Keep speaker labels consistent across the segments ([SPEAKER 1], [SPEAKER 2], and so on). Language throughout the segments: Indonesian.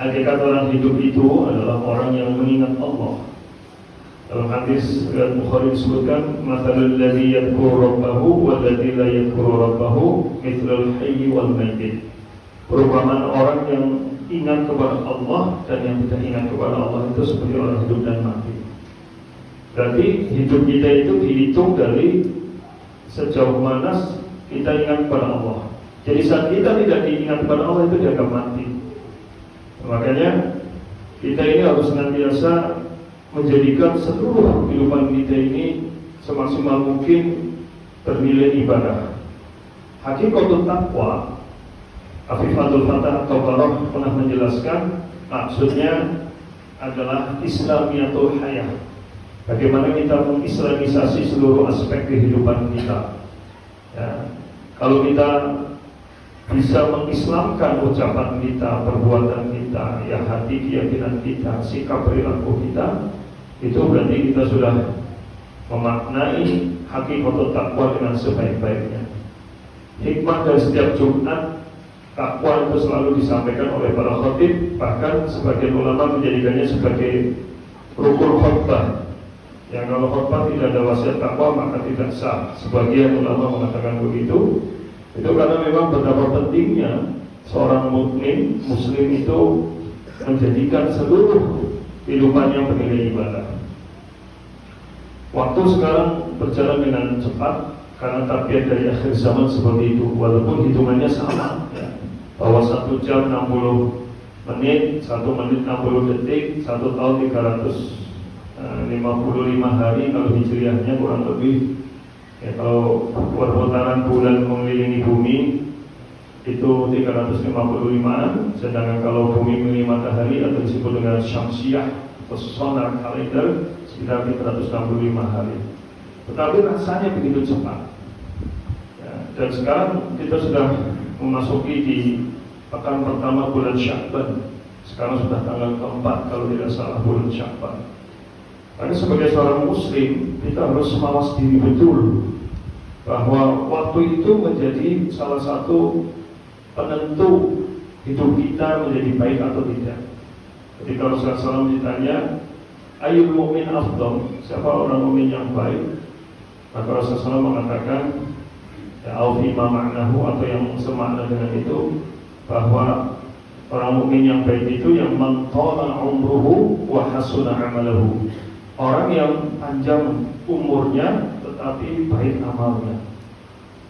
[SPEAKER 1] Hakikat orang hidup itu adalah orang yang mengingat Allah. Dalam hadis Bukhari disebutkan, "Matsalul ladzi yadhkuru rabbahu wal ladzi la yadhkuru rabbahu mithlul hayy wal mayyit." Perumpamaan orang yang ingat kepada Allah dan yang tidak ingat kepada Allah itu seperti orang hidup dan mati. Berarti hidup kita itu dihitung dari sejauh mana kita ingat kepada Allah. Jadi saat kita tidak diingat kepada Allah itu dianggap mati. Makanya kita ini harus senantiasa menjadikan seluruh kehidupan kita ini semaksimal mungkin bernilai ibadah. Hakikatul taqwa, Afifatul Fatah atau Baroh pernah menjelaskan, maksudnya adalah Islamiyatul Hayah. Bagaimana kita mengislamisasi seluruh aspek kehidupan kita. Ya. Kalau kita bisa mengislamkan ucapan kita, perbuatan kita, ya hati, keyakinan kita, sikap perilaku kita, itu berarti kita sudah memaknai hakikatul takwa dengan sebaik-baiknya. Hikmah dari setiap Jumat, takwa itu selalu disampaikan oleh para khatib, bahkan sebagian ulama menjadikannya sebagai rukun khutbah. Yang kalau khutbah tidak ada wasiat takwa maka tidak sah. Sebagian ulama mengatakan begitu. Itu karena memang betapa pentingnya seorang mukmin muslim itu menjadikan seluruh kehidupannya bernilai ibadah. Waktu sekarang berjalan dengan cepat karena tabiat dari akhir zaman seperti itu. Walaupun hitungannya sama, ya, bahwa 1 jam 60 menit, 1 menit 60 detik, 1 tahun 355 hari kalau hijriahnya kurang lebih. Ya, kalau perputaran bulan mengelilingi bumi itu 355-an, sedangkan kalau bumi mengelilingi matahari atau disebut dengan syamsiah atau sonar kalender sekitar 365 hari. Tetapi rasanya begitu cepat. Ya, dan sekarang kita sudah memasuki di pekan pertama bulan Sya'ban. Sekarang sudah tanggal keempat kalau tidak salah bulan Sya'ban. Karena sebagai seorang muslim kita harus mawas diri betul bahwa waktu itu menjadi salah satu penentu hidup kita menjadi baik atau tidak. Jadi kalau Rasulullah ditanya, "Ayyul mu'min afdal?" Siapa orang mukmin yang baik? Maka Rasulullah mengatakan, ya aufima ma'nahu, atau yang semakna dengan itu, bahwa orang mukmin yang baik itu yang man tala umruhu wa hasuna amaluhu. Orang yang panjang umurnya tetapi baik amalnya.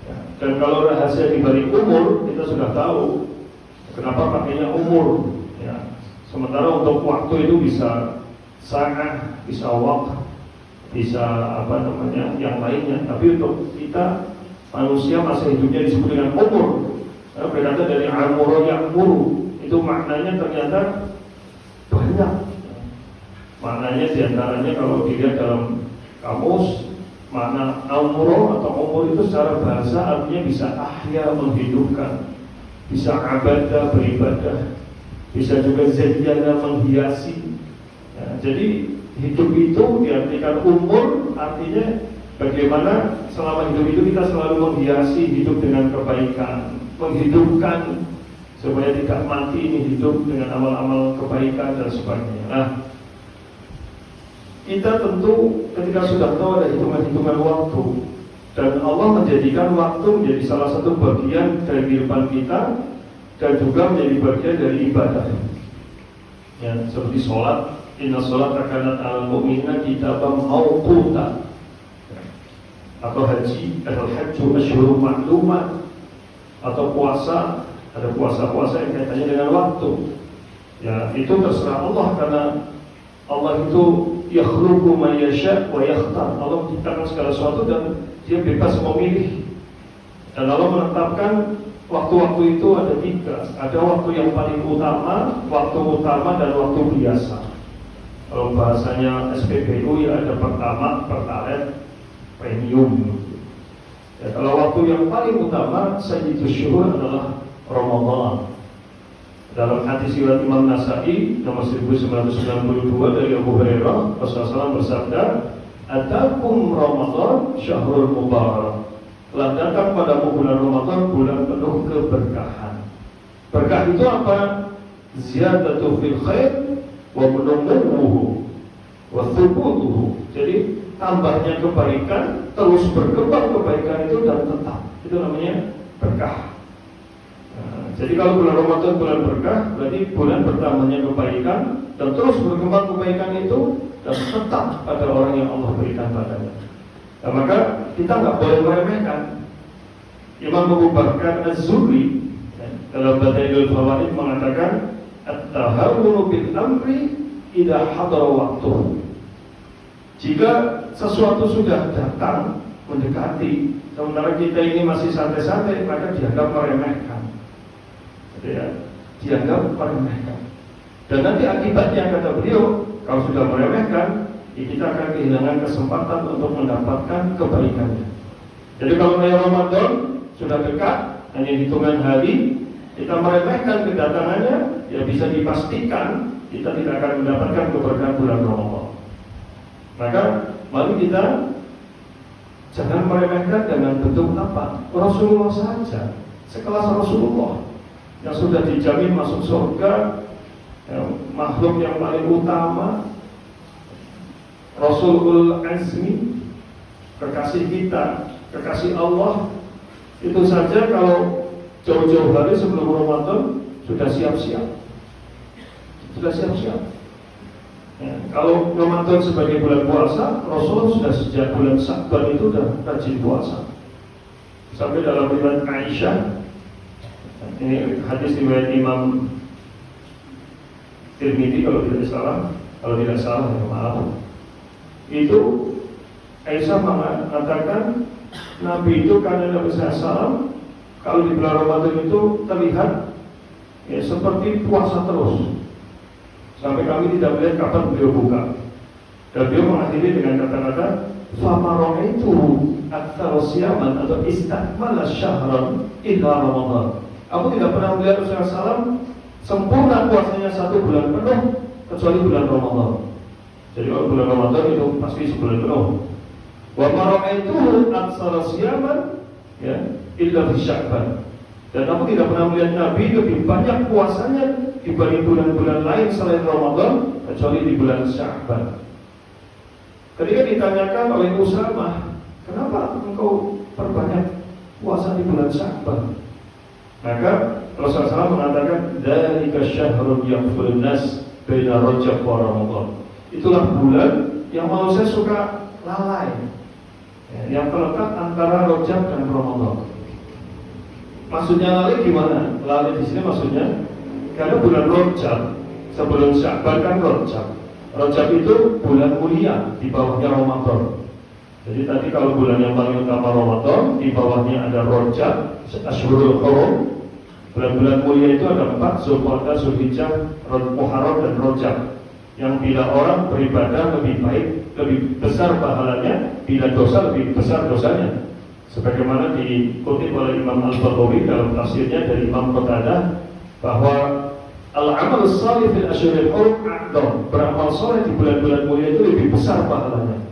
[SPEAKER 1] Ya. Dan kalau rahasia di balik umur kita sudah tahu. Kenapa pakainya umur? Ya. Sementara untuk waktu itu bisa sa'ah, bisa waqt, bisa yang lainnya. Tapi untuk kita manusia masa hidupnya disebut dengan umur. Berkata dari amuru ya'muru, itu maknanya ternyata banyak. Maknanya diantaranya kalau dilihat dalam kamus, makna amuru atau umur itu secara bahasa artinya bisa ahya, menghidupkan, bisa abadah, beribadah, bisa juga zayyana, menghiasi. Ya, jadi hidup itu diartikan umur, artinya bagaimana selama hidup itu kita selalu menghiasi hidup dengan kebaikan, menghidupkan supaya tidak mati ini hidup dengan amal-amal kebaikan dan sebagainya. Nah, kita tentu ketika sudah tahu ada hitungan-hitungan waktu dan Allah menjadikan waktu menjadi salah satu bagian dari kehidupan kita dan juga menjadi bagian dari ibadah. Ya, seperti sholat, inna sholata kanat 'alal mu'minina kitaban mawquta. Atau haji, al-hajju asyhurun ma'lumat. Atau puasa, ada puasa-puasa yang kaitannya dengan waktu. Ya, itu terserah Allah karena Allah itu yakhluqu ma yasha' wa yakhtar. Allah menciptakan segala sesuatu dan Dia bebas memilih. Dan Allah menetapkan waktu-waktu itu ada 3. Ada waktu yang paling utama, waktu utama dan waktu biasa. Kalau bahasanya SPBU ya ada pertama, pertalite, premium. Ya, kalau waktu yang paling utama sayyidus syuhur adalah Ramadan. Dalam hadis riwayat Imam Nasa'i nomor 1992 dari Abu Hurairah, Rasulullah bersabda, "Atakum Ramadan syahrul mubarak." Telah datang padamu bulan Ramadan, bulan penuh keberkahan. Berkah itu apa? ziyadatu fil khair wa munumuhu wa thubutuhu. Jadi tambahnya kebaikan, terus berkembang kebaikan itu dan tetap. Itu namanya berkah. Jadi kalau bulan Ramadan bulan berkah, berarti bulan bertambahnya kebaikan dan terus berkembang kebaikan itu dan tetap pada orang yang Allah berikan padanya. Nah, maka kita nggak boleh meremehkan. Imam Abu Bakar Az-Zuhri dalam Badailul Fawaid mengatakan, at-tahawunu bil amri idza hadara waktu. Jika sesuatu sudah datang mendekati, sementara kita ini masih santai-santai, maka dianggap meremehkan. Ya, dianggap meremehkan. Dan nanti akibatnya kata beliau, kalau sudah meremehkan, ya kita akan kehilangan kesempatan untuk mendapatkan kebaikannya. Jadi kalau Ramadan sudah dekat, hanya hitungan hari, kita meremehkan kedatangannya, ya bisa dipastikan kita tidak akan mendapatkan keberkahan bulan Ramadan. Maka mari kita jangan meremehkan dengan bentuk apa? Rasulullah saja, sekelas Rasulullah yang sudah dijamin masuk surga, ya, makhluk yang paling utama, Rasulul Azmi, kekasih kita, kekasih Allah. Itu saja kalau jauh-jauh hari sebelum Ramadan sudah siap-siap. Ya, kalau Ramadan sebagai bulan puasa, Rasul sudah sejak bulan Sya'ban itu sudah rajin puasa. Sampai dalam riwayat Aisyah, ini hadis riwayat Imam Tirmidzi kalau tidak salah, ya maaf. Itu Aisyah mengatakan Nabi itu karena Nabi SAW kalau di bulan Ramadan itu terlihat ya seperti puasa terus, sampai kami tidak melihat kapan beliau buka. Dan beliau mengakhiri dengan kata-kata famaraitu aktsara siyaman atau istakmala syahran illa Ramadan. Aku tidak pernah melihat Rasulullah SAW sempurna puasanya 1 bulan penuh kecuali bulan Ramadan. Jadi kalau bulan Ramadan itu pasti sebulan penuh. Wa mara'aituhu aktsara siyaman ya illa fi Sya'ban. Dan aku tidak pernah melihat Nabi lebih banyak puasanya dibanding bulan-bulan lain selain Ramadan kecuali di bulan Sya'ban. Ketika ditanyakan oleh Usamah, kenapa engkau perbanyak puasa di bulan Sya'ban? Maka Rasulullah SAW mengatakan, dzalika syahrun yaqfulun nas baina Rajab wa Ramadan. Itulah bulan yang manusia suka lalai, yang terletak antara Rajab dan Ramadan. Maksudnya lalai gimana? Lalai di sini maksudnya karena bulan Rajab sebelum Sya'ban kan Rajab. Rajab itu bulan mulia di bawahnya Ramadan. Jadi tadi kalau bulan yang paling utama Ramadan, di bawahnya ada Rajab, Ashhurul Hurum. Bulan-bulan mulia itu ada 4, Zulqa'dah, Zulhijjah, Muharram dan Rajab. Yang bila orang beribadah lebih baik, lebih besar pahalanya, bila dosa lebih besar dosanya. Sebagaimana dikutip oleh Imam Al-Baghawi dalam tafsirnya dari Imam Qatadah bahwa al-amal salih fil ashhuril hurum a'dham, beramal saleh di bulan-bulan mulia itu lebih besar pahalanya.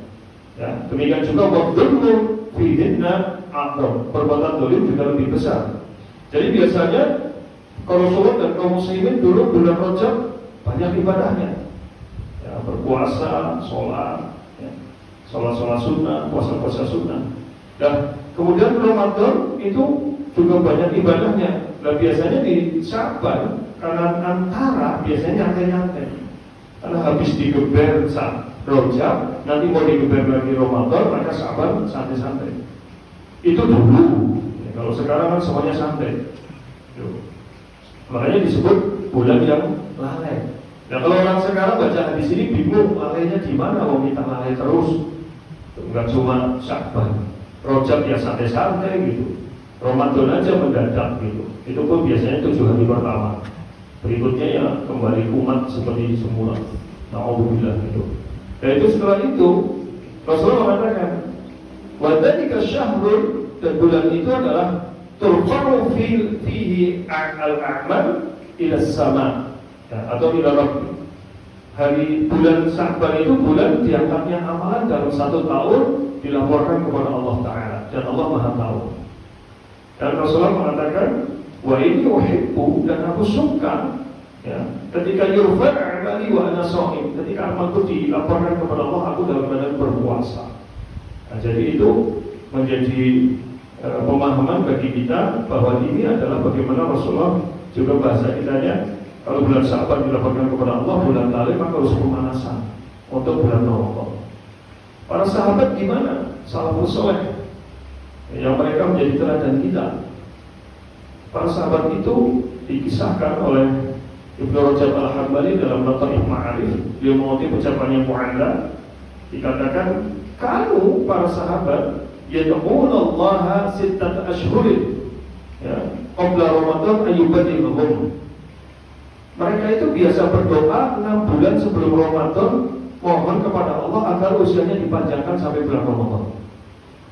[SPEAKER 1] Ya, demikian juga wadzulmu fi dinna a'dham, perbuatan zalim juga lebih besar. Jadi biasanya kalau Rasulullah dan kaum muslimin dulu bulan Rajab banyak ibadahnya, ya, berpuasa, sholat, ya, sholat sunnah, puasa sunnah. Dan kemudian Ramadan itu juga banyak ibadahnya. Dan biasanya di Sya'ban karena antara biasanya nyantai-nyantai. Karena habis digeber Rajab, nanti mau digeber lagi Ramadan, maka Sya'ban santai-santai. Itu dulu. Kalau sekarang kan semuanya santai. Makanya disebut bulan yang lalai. Nah kalau orang sekarang baca hadis ini bingung, lalainya di mana? Mau kita lalai terus. Enggak cuma Sya'ban, Rajab ya santai-santai gitu. Ramadan aja mendadak gitu. Itu pun biasanya 7 hari pertama. Berikutnya ya kembali kumat seperti semula. Na'udzubillah gitu. Dan itu setelah itu Rasulullah mengatakan, wa dzalika syahrun, dan bulan itu adalah turfa'u fihi al-a'mal ila sama, ya, atau ila rabb. Hari bulan Sya'ban itu bulan diangkatnya amalan dalam 1 tahun dilaporkan kepada Allah Ta'ala, dan Allah Maha Tahu. Dan Rasulullah mengatakan, wa inni uhibbu, dan aku suka Ya, ketika yurfa' amali wa ana shaim, ketika amalku dilaporkan kepada Allah, aku dalam keadaan berpuasa. Nah, jadi itu menjadi pemahaman bagi kita bahwa ini adalah bagaimana Rasulullah juga bahasa kitanya. Kalau bulan Sya'ban dilaporkan kepada Allah, bulan lalu maka harus pemanasan untuk bulan Ramadan. Para sahabat gimana? Salafus saleh yang mereka menjadi teladan kita. Para sahabat itu dikisahkan oleh Ibnu Rajab Al-Hambali dalam Lataif Ma'arif. Dia mengutip ucapan yang mu'alla, dikatakan kamu para sahabat yad'una Allah sittat ashhurin, ya, qabla Ramadan ayyubadiluhum. Mereka itu biasa berdoa 6 bulan sebelum Ramadan, mohon kepada Allah agar usianya dipanjangkan sampai bulan Ramadan.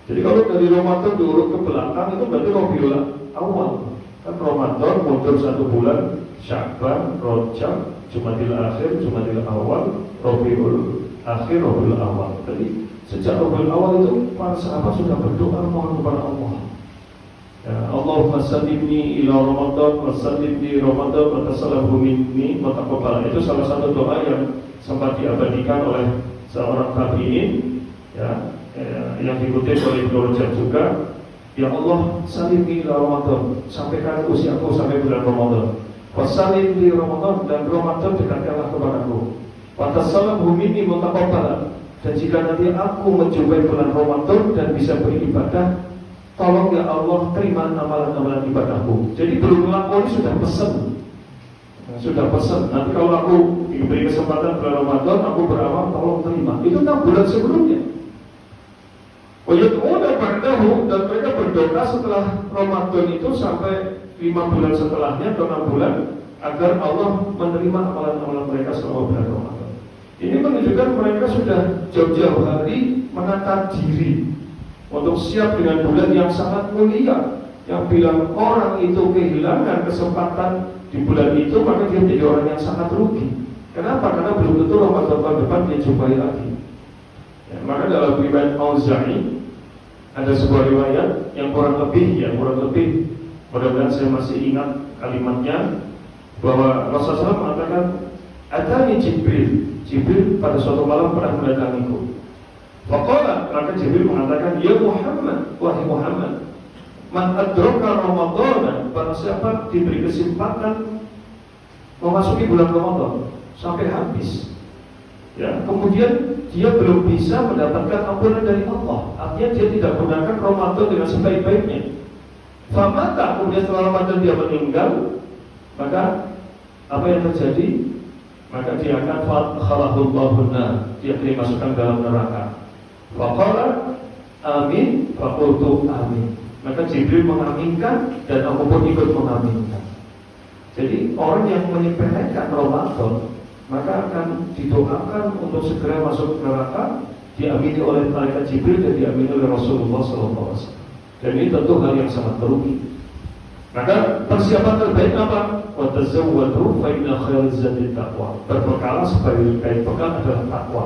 [SPEAKER 1] Jadi kalau dari Ramadan diurut ke belakang itu berarti Rabiul Awal. Kan Ramadan mundur 1 bulan, Sya'ban, Rajab, Jumadil Akhir, Jumadil Awal, Rabiul Akhir, Rabiul Awal. Jadi sejak Rabiul Awal itu para sahabat sudah berdoa mohon kepada Allah. Ya, Allahumma sallimni ila Ramadan wa sallimni Ramadan wa tasallahu minni wa taqabbal. Itu salah satu doa yang sempat diabadikan oleh seorang tabi'in, ya, yang dikutip oleh Ibnu Rajab juga. Ya Allah, sallimni ila Ramadan, sampaikan usiaku sampai bulan Ramadan. Wa sallimni Ramadan, dan Ramadan dekatkanlah kepadaku. Wa tasallahu minni wa taqabbal. Dan jika nanti aku menjumpai bulan Ramadan dan bisa beribadah, tolong ya Allah terima amalan-amalan ibadahku. Jadi belum melakoni sudah pesan. Sudah pesan. Nanti kalau aku diberi kesempatan bulan Ramadan, aku beramal, tolong terima. Itu 6 bulan sebelumnya. Wajad'una ba'dahu, dan mereka berdoa setelah Ramadan itu sampai 5 bulan setelahnya atau 6 bulan agar Allah menerima amalan-amalan mereka selama bulan Ramadan. Ini menunjukkan mereka sudah jauh-jauh hari menata diri untuk siap dengan bulan yang sangat mulia. Yang bilang orang itu kehilangan kesempatan di bulan itu, maka dia menjadi orang yang sangat rugi. Kenapa? Karena belum tentu Ramadan tahun depan dia jumpai lagi. Ya, maka dalam riwayat Auza'i ada sebuah riwayat yang kurang lebih, mudah-mudahan saya masih ingat kalimatnya, bahwa Rasulullah mengatakan, "Atani Jibril pada suatu malam pernah mendatangiku." Faqala, maka Jibril mengatakan, "Ya Muhammad, wahai Muhammad, man adraka Ramadan, barang siapa diberi kesempatan memasuki bulan Ramadan sampai habis, ya, kemudian dia belum bisa mendapatkan ampunan dari Allah, artinya dia tidak gunakan Ramadan dengan sebaik-baiknya. Famata, kemudian setelah Ramadan dia meninggal, maka apa yang terjadi? Maka dia akan khalahullahu nar, dia dimasukkan dalam neraka. Faqala amin, faqultu amin. Maka Jibril mengaminkan dan aku pun ikut mengaminkan. Jadi orang yang menyepelekan Ramadan maka akan didoakan untuk segera masuk neraka, diamini oleh malaikat Jibril dan diamini oleh Rasulullah SAW. Dan ini tentu hal yang sangat merugi. Maka persiapan terbaik apa? Wa tazawwadu fa inna khairaz zadi taqwa. Berbekalah, sebaik-baik bekal adalah takwa.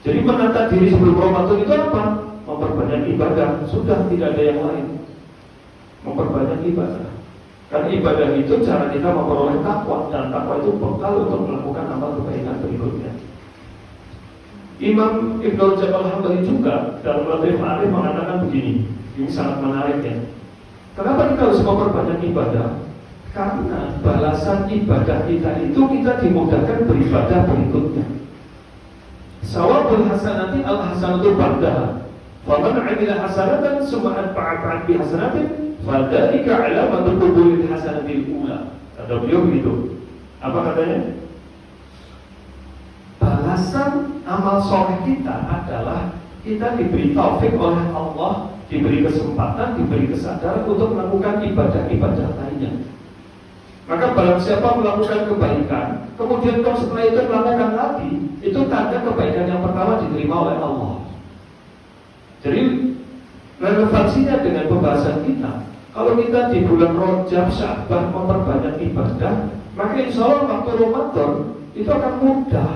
[SPEAKER 1] Jadi menata diri sebelum Ramadan itu apa? Memperbanyak ibadah. Sudah tidak ada yang lain. Memperbanyak ibadah. Karena ibadah itu cara kita memperoleh takwa, dan takwa itu bekal untuk melakukan amal kebaikan berikutnya. Imam Ibnu Rajab Al-Hambali juga dalam Lataif Ma'arif mengatakan begini. Ini sangat menarik ya. Kenapa kita harus memperbanyak ibadah? Karena balasan ibadah kita itu kita dimudahkan beribadah berikutnya. Sawabul hasanati al-hasanatu ba'daha. Wa man 'amila hasanatan summa atba'a bi hasanatin fadzalika 'alamatu qubulil hasanatil ula. Kata beliau begitu. Apa katanya? Balasan amal soleh kita adalah kita diberi taufik oleh Allah, diberi kesempatan, diberi kesadaran untuk melakukan ibadah-ibadah lainnya. Maka barang siapa melakukan kebaikan, kemudian kalau setelah itu melakukan lagi, itu tanda kebaikan yang pertama diterima oleh Allah. Jadi relevansinya dengan pembahasan kita, kalau kita di bulan Rajab, Sya'ban memperbanyak ibadah, maka insya Allah waktu Ramadan itu akan mudah.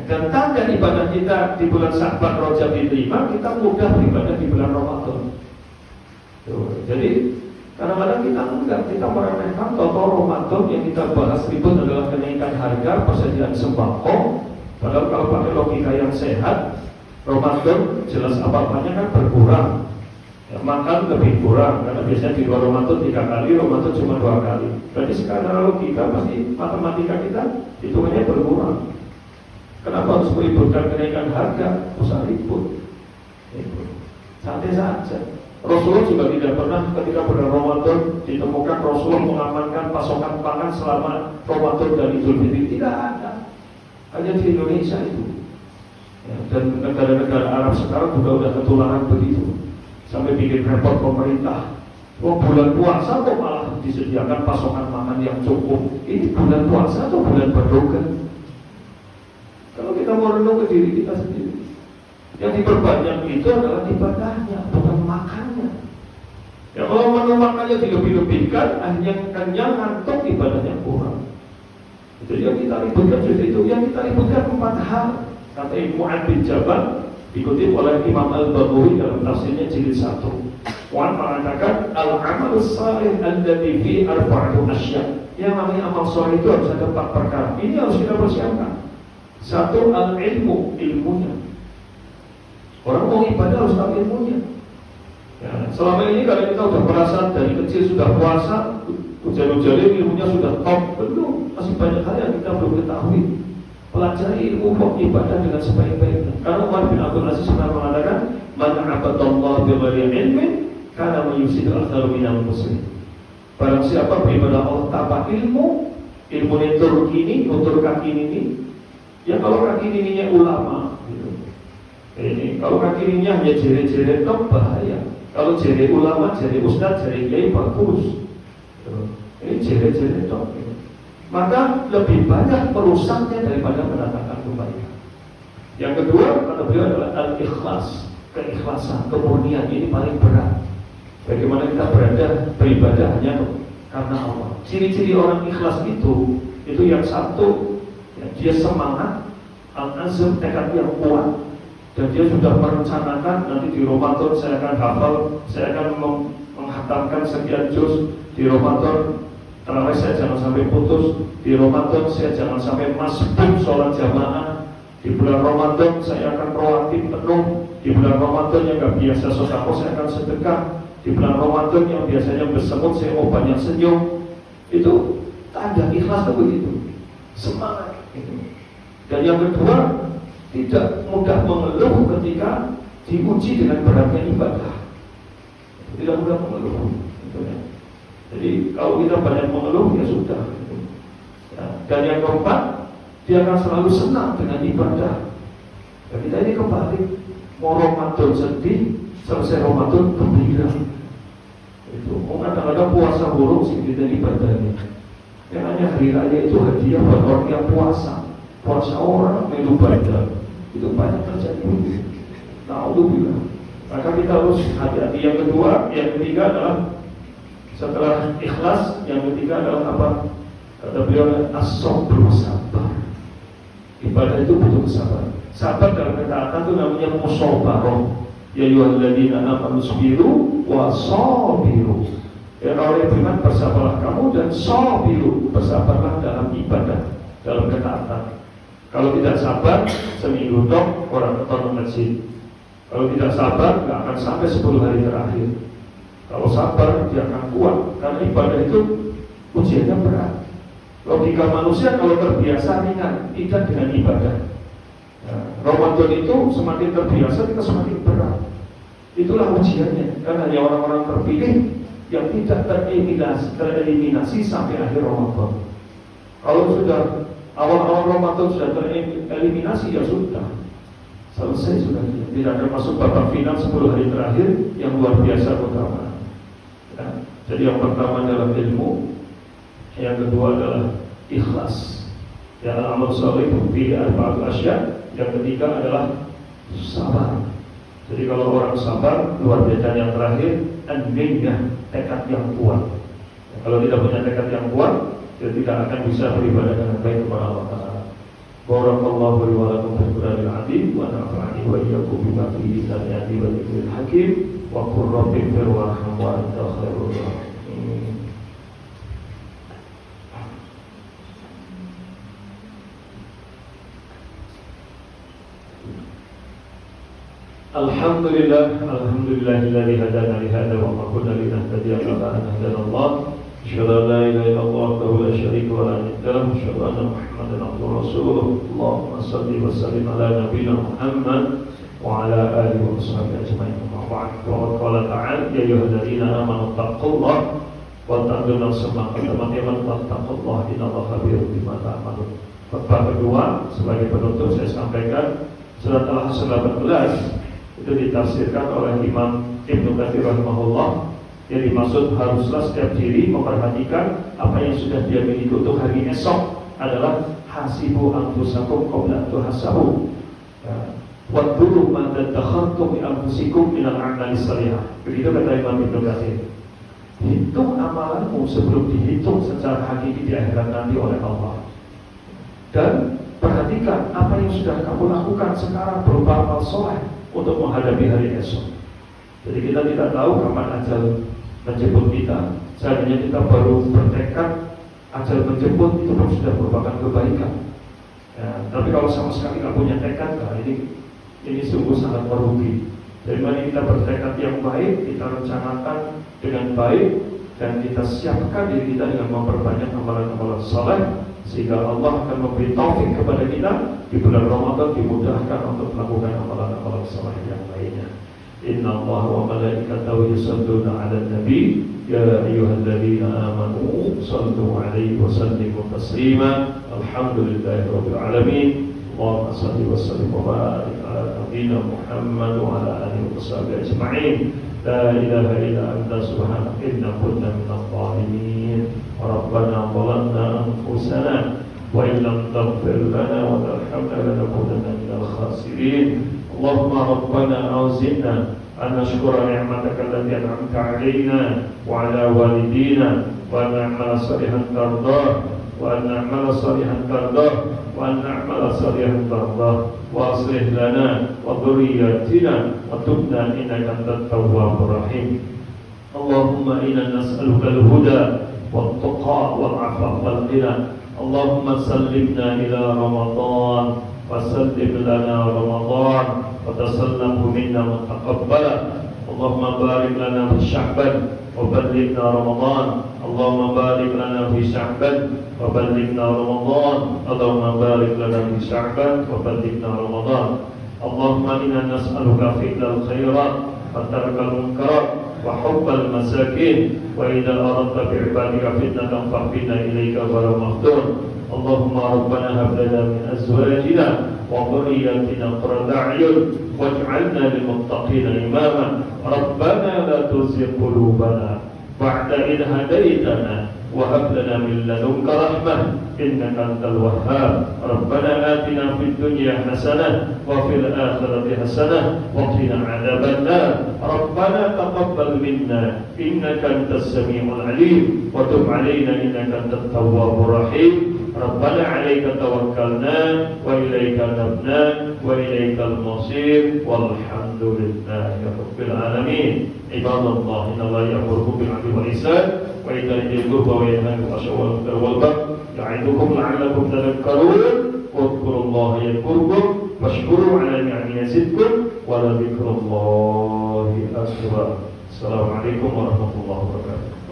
[SPEAKER 1] Dan tanda ibadah kita di bulan Sya'ban, Rajab diterima, kita mudah beribadah di bulan Ramadan. Jadi Kadang-kadang kita enggak, kita meremehkan total Ramadan yang kita bahas ribut adalah kenaikan harga persediaan sembako. Padahal kalau pakai logika yang sehat, Ramadan jelas apa-apanya kan berkurang. Ya, makan lebih kurang karena biasanya di luar Ramadan 3 kali, Ramadan cuma 2 kali. Berarti secara logika pasti matematika kita hitungannya berkurang. Kenapa harus meributkan kenaikan harga? Usah ribut. Santai saja. Rasulullah juga tidak pernah ketika bulan Ramadan ditemukan Rasulullah mengamankan pasokan pangan selama Ramadan dan Idul Fitri. Tidak ada. Hanya di Indonesia itu. Ya, dan negara-negara Arab sekarang juga sudah ketularan begitu. Sampai bikin repot pemerintah. Bulan puasa kok malah disediakan pasokan makan yang cukup. Ini bulan puasa atau bulan berdoa? Kalau kita mau renung ke diri kita sendiri, yang diperbanyak itu adalah ibadahnya, bukan makannya. Ya kalau menu makannya dilebih-lebihkan, akhirnya kenyang, ngantuk, ibadahnya kurang. Jadi yang kita ributkan justru itu. Yang kita ributkan 4 hal. Kata Mu'ad bin Jabal, dikutip oleh Imam Al-Baghawi dalam tafsirnya jilid 1. Mu'ad mengatakan, al-amal salih alladhi fi arba'atu asya. Yang namanya amal saleh itu harus ada 4 perkara. Ini harus kita persiapkan. 1, al-ilmu, ilmunya. Orang mau ibadah harus tahu ilmunya. Ya, selama ini kalau kita sudah merasa dari kecil sudah puasa, hujan-hujan ilmunya sudah top, belum. Masih banyak hal yang kita belum ketahui. Pelajari ilmu ibadah dengan sebaik-baiknya. Karena Umar bin Abdul Aziz pernah mengatakan, "Man 'abadallaha bighairi ilmin, kana yusidu aktsaru minal muslim." Barang siapa beribadah Allah tanpa ilmu, ilmunya tur kini, tur kaki ini. Ya kalau kaki ininya ulama, gitu. Ini kalau kaki ininya hanya jere-jere top bahaya. Kalau jere ulama, jere ustaz, jere kiai bagus. Ini jere-jere top. Maka lebih banyak merusaknya daripada mendatangkan kebaikan. Yang kedua, kata beliau adalah al-ikhlas, keikhlasan, kemurnian. Ini paling berat. Bagaimana kita beribadah hanya karena Allah. Ciri-ciri orang ikhlas itu yang satu, ya, dia semangat, al-azm, tekad yang kuat, dan dia sudah merencanakan nanti di Ramadan saya akan hafal, saya akan menghatamkan sekian juz di Ramadan. Terawih saya jangan sampai putus. Di Ramadan saya jangan sampai masbuk sholat jamaah. Di bulan Ramadan saya akan proaktif penuh. Di bulan Ramadan yang gak biasa sedekah, saya akan sedekah. Di bulan Ramadan yang biasanya bersemut, saya mau banyak senyum. Itu tanda ikhlas itu begitu. Semangat itu. Dan yang kedua, tidak mudah mengeluh ketika diuji dengan beratnya ibadah. Tidak mudah mengeluh. Gitu ya. Jadi kalau kita banyak mengeluh ya sudah. Ya. Dan yang keempat, dia akan selalu senang dengan ibadah. Dan kita ini kembali, mau Ramadan sedih, selesai Ramadan gembira. Itu. Kadang-kadang puasa buruk sih kita ibadahnya. Yang hanya hari raya itu hadiah buat orang yang puasa. Puasa orang melu badan. Itu banyak terjadi. Na'udzubillah. Maka kita harus hati-hati. Yang kedua, yang ketiga adalah setelah ikhlas, yang ketiga adalah apa? Kata beliau, as-sabr, sabar. Ibadah itu butuh kesabaran. Sabar dalam ketaatan itu namanya musabarah. Ya ayyuhalladzina amanu sabiru wa sabiru. Ya orang yang beriman, bersabarlah kamu dan sabiru, bersabarlah dalam ibadah, dalam ketaatan. Kalau tidak sabar, seminggu dong orang keton masjid. Kalau tidak sabar, nggak akan sampai 10 hari terakhir. Kalau sabar, dia akan kuat. Karena ibadah itu ujiannya berat. Logika manusia kalau terbiasa ringan, tidak dengan ibadah. Ramadan itu semakin terbiasa, kita semakin berat. Itulah ujiannya. Karena hanya orang-orang terpilih yang tidak tereliminasi sampai akhir Ramadan. Kalau sudah awal-awal Ramadan sudah tereliminasi, ya sudah selesai sudah. Tidak akan masuk babak final 10 hari terakhir yang luar biasa utama. Ya. Jadi yang pertama adalah ilmu, yang kedua adalah ikhlas. Ya, amal saleh fi arba'at asya. Yang ketiga adalah sabar. Jadi kalau orang sabar, luar biasa. Yang terakhir, an-niyyah, tekad yang kuat. Ya, kalau tidak punya tekad yang kuat, dia tidak akan bisa beribadah dengan baik kepada Allah Taala. Barakallahu li wa lakum fil Qur'anil 'azim wa nafa'ani wa iyyakum bima fihi min al-ayati wal dhikril hakim wa qur rabbi firwarham wa anta khairur rahimin. Alhamdulillahilladzi hadana li hadza wa ma kunna linahtadiya laula an hadana Allah. Asyhadu an la ilaha illallah wahdahu la syarika wa la nidda lahu, asyhadu anna Muhammadan abduhu wa rasuluh. Allahumma shalli wa sallim ala nabiyyina Muhammad wa ala alihi wa sahbihi ajma'in. Amma ba'd. Wa qala ta'ala ya ayyuhalladzina amanu taqullaha wa ta'budu nafsan ma qaddamat yaman wattaqullaha innallaha khabirun bima ta'malun. Khutbah kedua sebagai penutup saya sampaikan surat Al-Hasyr 18 itu ditafsirkan oleh Imam Ibnu Katsir rahimahullah. Yang dimaksud haruslah setiap diri memperhatikan apa yang sudah dia miliki untuk hari esok adalah hasibu anfusakum qabla an tuhasabu. Wadhkuru ma tadakhartum bi anfusikum minal a'mali shalihah. Begitu kata Imam Ibnu Katsir. Hitung amalanmu sebelum dihitung secara hakiki di akhirat nanti oleh Allah. Dan perhatikan apa yang sudah kamu lakukan sekarang berupa amal soleh untuk menghadapi hari esok. Jadi kita tidak tahu kapan ajal menjemput kita. Seandainya kita baru bertekad ajal menjemput, itu pun sudah merupakan kebaikan. Ya, tapi kalau sama sekali nggak punya tekad, nah ini sungguh sangat merugi. Dari mana kita bertekad yang baik, kita rencanakan dengan baik, dan kita siapkan diri kita dengan memperbanyak amalan-amalan saleh, sehingga Allah akan memberi taufik kepada kita di bulan Ramadan dimudahkan untuk melakukan amalan-amalan saleh yang lainnya. Inna Allah wa malaikatahu yusalluna 'alan nabi ya ayyuhalladzina amanu sallu 'alaihi wa sallimu taslima. Alhamdulillahirabbil alamin. Allahumma shalli wa sallim wa barik ala nabiyyina Muhammad wa ala alihi wa sahbihi ajma'in. La ilaha illa anta subhanaka inna kunna minadh dhalimin. Rabbana zalamna anfusana wa in lam taghfir lana wa tarhamna lanakunanna minal khasirin. Allahumma rabbana awzi'na an nashkura ni'mataka allati an'amta 'alaina wa 'ala walidina wa an na'mala salihan tardah wa an na'mala salihan tardah wa an na'mala salihan tardah wa aslih lana wa dhurriyyatina wa tubna innaka antat tawwabur rahim. Allahumma inna nas'aluka al-huda wat tuqa wal 'afaf wal ghina. Allahumma sallimna ila Ramadan wa sallim lana Ramadan wa tasallamhu minna mutaqabbala. Allahumma barik lana fi Sya'ban wa ballighna Ramadan. Allahumma barik lana fi Sya'ban wa ballighna Ramadan. Allahumma barik lana fi Sya'ban wa ballighna Ramadan. Allahumma inna nas'aluka fi'lal khairat wa tarkal munkarat wa hubbal masakin wa idza aradta bi'ibadika fitnatan faqina ilayka ghayra maftun. Allahumma rabbana hab lana min azwajina wa dhurriyyatina qurrata a'yun waj'alna lil muttaqina imama. Rabbana la tuzigh qulubana ba'da idh hadaytana wa hab lana min ladunka rahmah innaka antal wahhab. Rabbana atina fid dunya hasanah wa fil akhirati hasanah wa qina adzaban nar. Rabbana taqabbal minna innaka antas samiul alim wa tub 'alaina innaka antat tawwabur rahim. Rabbana 'alaika tawakkalna wa ilaika nabna wa ilaikal masir walhamdulillahi rabbil alamin. Ibadallah, innallaha ya'muru bil 'adli wal ihsan wa ita'i dzil qurba wa yanha 'anil fahsya'i wal munkari wal baghi ya'idukum la'allakum tadhakkarun. Wadhkurullaha yadhkurkum washkuru 'ala ni'amihi yazidkum wa la dzikrullahi akbar. Assalamualaikum warahmatullahi wabarakatuh.